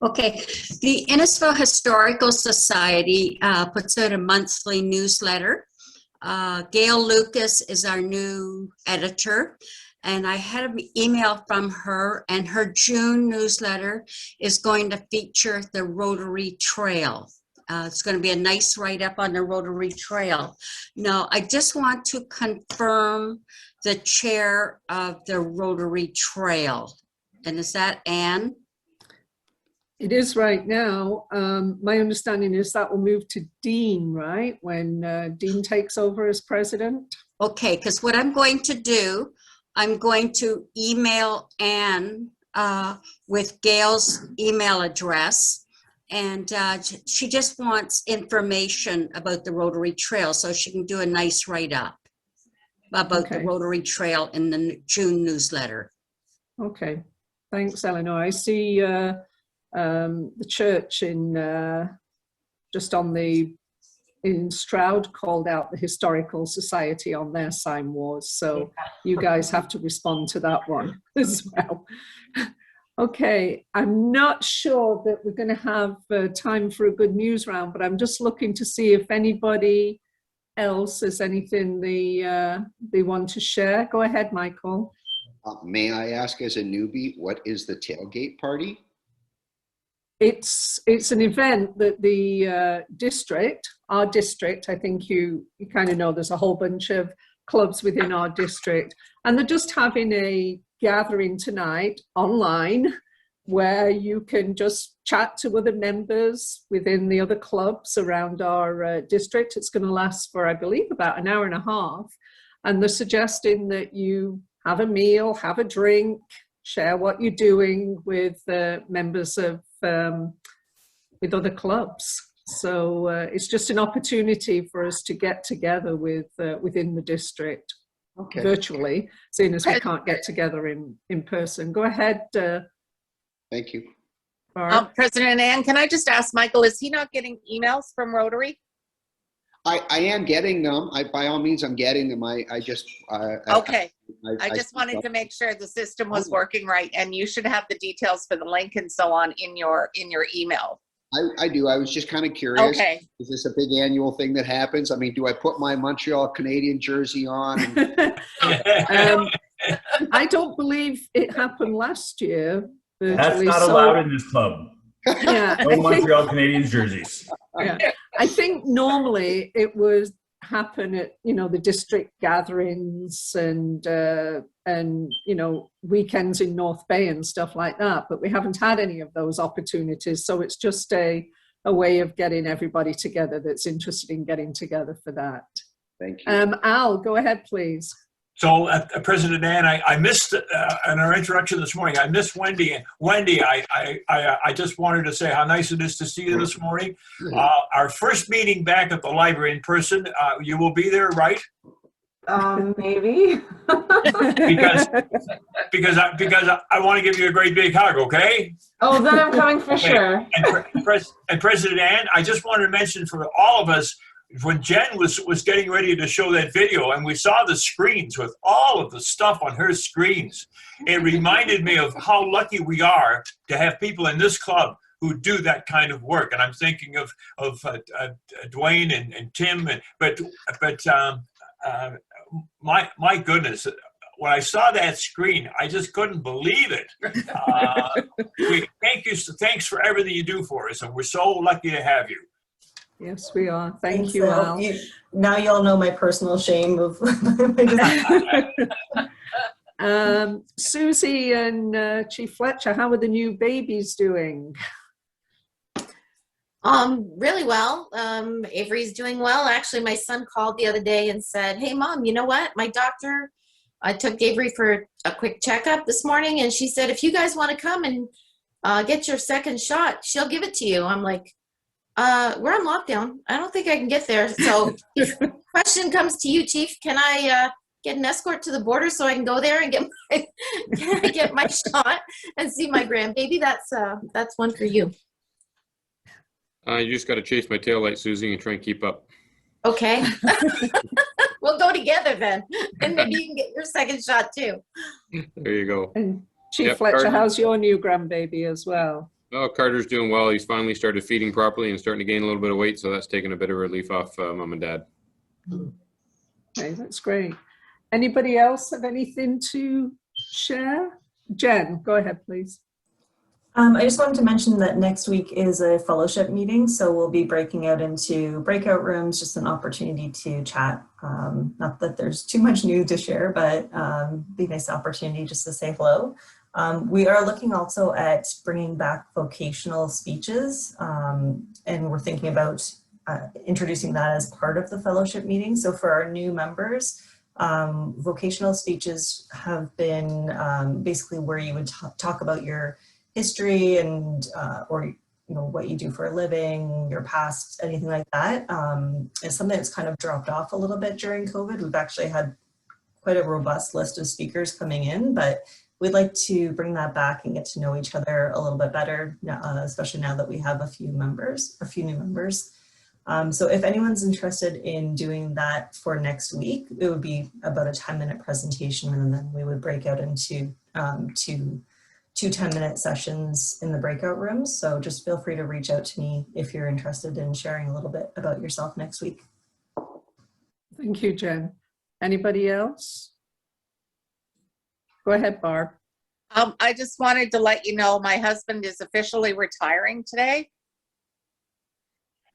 Okay, the Innisfil Historical Society puts out a monthly newsletter. Gail Lucas is our new editor, and I had an email from her, and her June newsletter is going to feature the Rotary Trail. It's going to be a nice write-up on the Rotary Trail. Now, I just want to confirm the chair of the Rotary Trail. And is that Anne? It is right now. My understanding is that will move to Dean, right? When Dean takes over as president. Okay, because what I'm going to do, I'm going to email Anne with Gail's email address. And she just wants information about the Rotary Trail so she can do a nice write-up about the Rotary Trail in the June newsletter. Okay, thanks, Eleanor. I see the church in just on the in Stroud called out the Historical Society on their sign wars, so you guys have to respond to that one as well. Okay, I'm not sure that we're going to have time for a good news round, but I'm just looking to see if anybody else has anything they want to share. Go ahead, Michael. May I ask, as a newbie, what is the tailgate party? It's an event that the district, our district, I think you kind of know there's a whole bunch of clubs within our district, and they're just having a gathering tonight online where you can just chat to other members within the other clubs around our district. It's going to last for, I believe, about an hour and a half, and they're suggesting that you have a meal, have a drink, share what you're doing with members of with other clubs. So it's just an opportunity for us to get together with within the district, virtually, seeing as we can't get together in person. Go ahead. Thank you. President Ann, can I just ask Michael, is he not getting emails from Rotary? I am getting them. By all means, I'm getting them. I just okay. I just wanted to make sure the system was working right, and you should have the details for the link and so on in your email. I do. I was just kind of curious. Okay. Is this a big annual thing that happens? I mean, do I put my Montreal Canadian jersey on? I don't believe it happened last year. That's not allowed in this club. Yeah, no Montreal Canadiens jerseys. Yeah, I think normally it would happen at the district gatherings and weekends in North Bay and stuff like that. But we haven't had any of those opportunities, so it's just a way of getting everybody together that's interested in getting together for that. Thank you. Al, go ahead, please. So, President Ann, I missed in our introduction this morning, I missed Wendy. And Wendy, I just wanted to say how nice it is to see you this morning. Our first meeting back at the library in person, you will be there, right? Maybe. because I want to give you a great big hug, okay? Oh, then I'm coming for sure. And President Ann, I just wanted to mention for all of us, when Jen was getting ready to show that video and we saw the screens with all of the stuff on her screens, it reminded me of how lucky we are to have people in this club who do that kind of work. And I'm thinking of Dwayne and Tim, but my goodness, when I saw that screen, I just couldn't believe it. Thanks for everything you do for us, and we're so lucky to have you. Yes, we are. Thank you, Al. Now you all know my personal shame of. Susie and Chief Fletcher, how are the new babies doing? Really well. Avery's doing well. Actually, my son called the other day and said, "Hey, Mom, you know what? My doctor, I took Avery for a quick checkup this morning, and she said, if you guys want to come and get your second shot, she'll give it to you." I'm like, we're on lockdown. I don't think I can get there. So if the question comes to you, Chief, can I get an escort to the border so I can go there and get my shot and see my grandbaby? That's one for you. You just got to chase my tail light, Susie, and try and keep up. Okay. We'll go together then. And maybe you can get your second shot too. There you go. And Chief Yep, Fletcher, Carter. how's your new grandbaby as well? Oh, Carter's doing well. He's finally started feeding properly and starting to gain a little bit of weight, so that's taken a bit of relief off Mom and Dad. Okay, that's great. Anybody else have anything to share? Jen, go ahead, please. I just wanted to mention that next week is a fellowship meeting, so we'll be breaking out into breakout rooms, just an opportunity to chat. Not that there's too much new to share, but be a nice opportunity just to say hello. We are looking also at bringing back vocational speeches, and we're thinking about introducing that as part of the fellowship meeting. So for our new members, vocational speeches have been basically where you would talk about your history and or what you do for a living, your past, anything like that. It's something that's kind of dropped off a little bit during COVID. We've actually had quite a robust list of speakers coming in, but we'd like to bring that back and get to know each other a little bit better, especially now that we have a few new members. So if anyone's interested in doing that for next week, it would be about a 10-minute presentation, and then we would break out into two 10-minute sessions in the breakout rooms. So just feel free to reach out to me if you're interested in sharing a little bit about yourself next week. Thank you, Jen. Anybody else? Go ahead, Barb. I just wanted to let you know my husband is officially retiring today.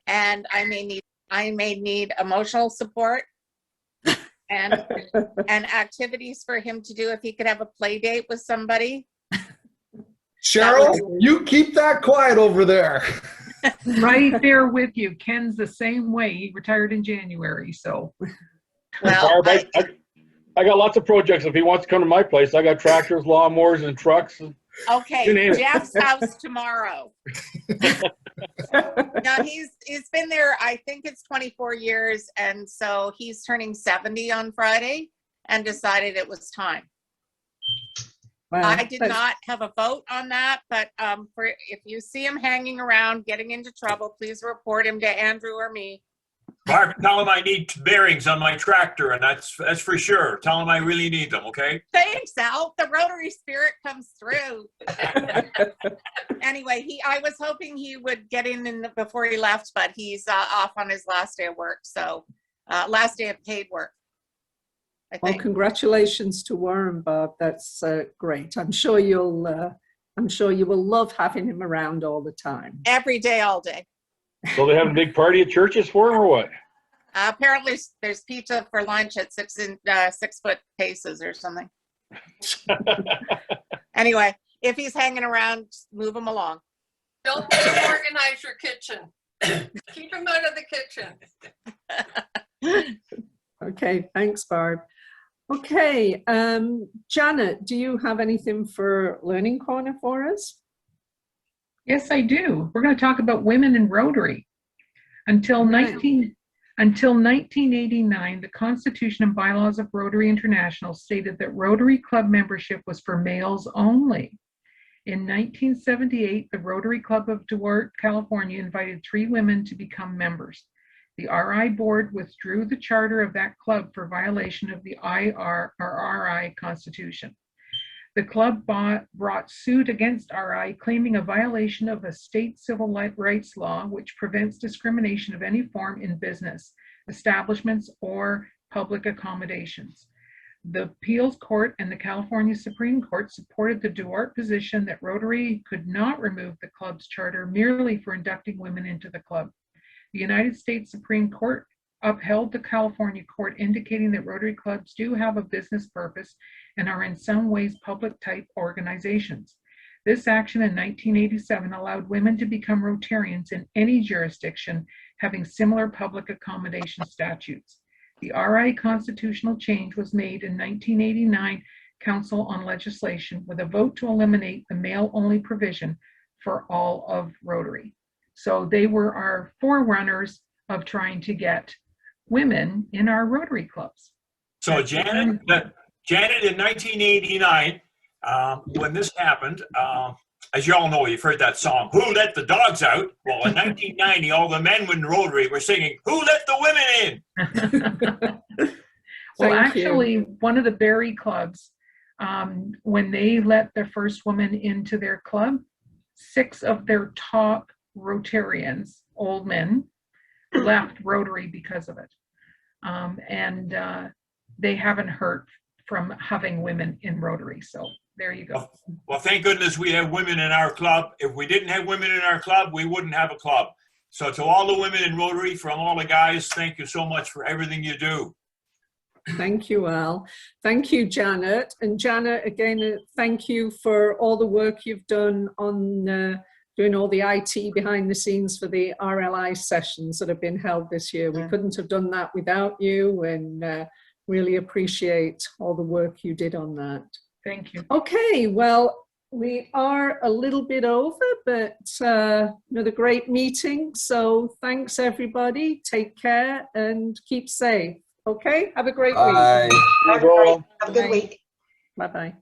And I may need emotional support and activities for him to do if he could have a play date with somebody. Cheryl, you keep that quiet over there. Right there with you. Ken's the same way. He retired in January, so. Well, Barb, I got lots of projects. If he wants to come to my place, I got tractors, lawnmowers, and trucks. okay, Jeff's house tomorrow. Now he's been there, I think it's 24 years, and so he's turning 70 on Friday and decided it was time. Wow, I did not have a vote on that, but if you see him hanging around getting into trouble, please report him to Andrew or me. Barb, tell him I need bearings on my tractor, and that's for sure. Tell him I really need them, okay? Thanks, Al. The Rotary spirit comes through. Anyway, I was hoping he would get in before he left, but he's off on his last day of work, so last day of paid work. Well, congratulations to Warren, Bob. That's great. I'm sure you will love having him around all the time. Every day, all day. So they have a big party at churches for him, or what? Apparently, there's pizza for lunch at 6-foot paces or something. Anyway, if he's hanging around, move him along. Don't disorganize your kitchen. Keep him out of the kitchen. Okay, thanks, Barb. Okay, Janet, do you have anything for Learning Corner for us? Yes, I do. We're going to talk about women in Rotary. Until 1989, the Constitution and bylaws of Rotary International stated that Rotary Club membership was for males only. In 1978, the Rotary Club of Duarte, California invited 3 women to become members. The RI board withdrew the charter of that club for violation of the RI Constitution. The club brought suit against RI, claiming a violation of a state civil rights law which prevents discrimination of any form in business, establishments, or public accommodations. The appeals court and the California Supreme Court supported the Duarte position that Rotary could not remove the club's charter merely for inducting women into the club. The United States Supreme Court upheld the California court, indicating that Rotary clubs do have a business purpose and are in some ways public-type organizations. This action in 1987 allowed women to become Rotarians in any jurisdiction having similar public accommodation statutes. The RI constitutional change was made in 1989 Council on Legislation with a vote to eliminate the male-only provision for all of Rotary. So they were our forerunners of trying to get women in our Rotary clubs. So Janet, in 1989, when this happened, as you all know, you've heard that song, Who Let the Dogs Out? Well, in 1990, all the men in Rotary were singing, Who Let the Women In? Well, Thank actually, you. one of the Berry clubs, when they let the first woman into their club, 6 of their top Rotarians, old men, left Rotary because of it. They haven't heard from having women in Rotary. So there you go. Well, thank goodness we have women in our club. If we didn't have women in our club, we wouldn't have a club. So to all the women in Rotary, from all the guys, thank you so much for everything you do. Thank you, Al. Thank you, Janet. And Janet, again, thank you for all the work you've done on doing all the IT behind the scenes for the RLI sessions that have been held this year. We couldn't have done that without you, and really appreciate all the work you did on that. Thank you. Okay, well, we are a little bit over, but another great meeting. So thanks, everybody. Take care and keep safe. Okay, have a great week. Bye. Have a good week. Bye-bye.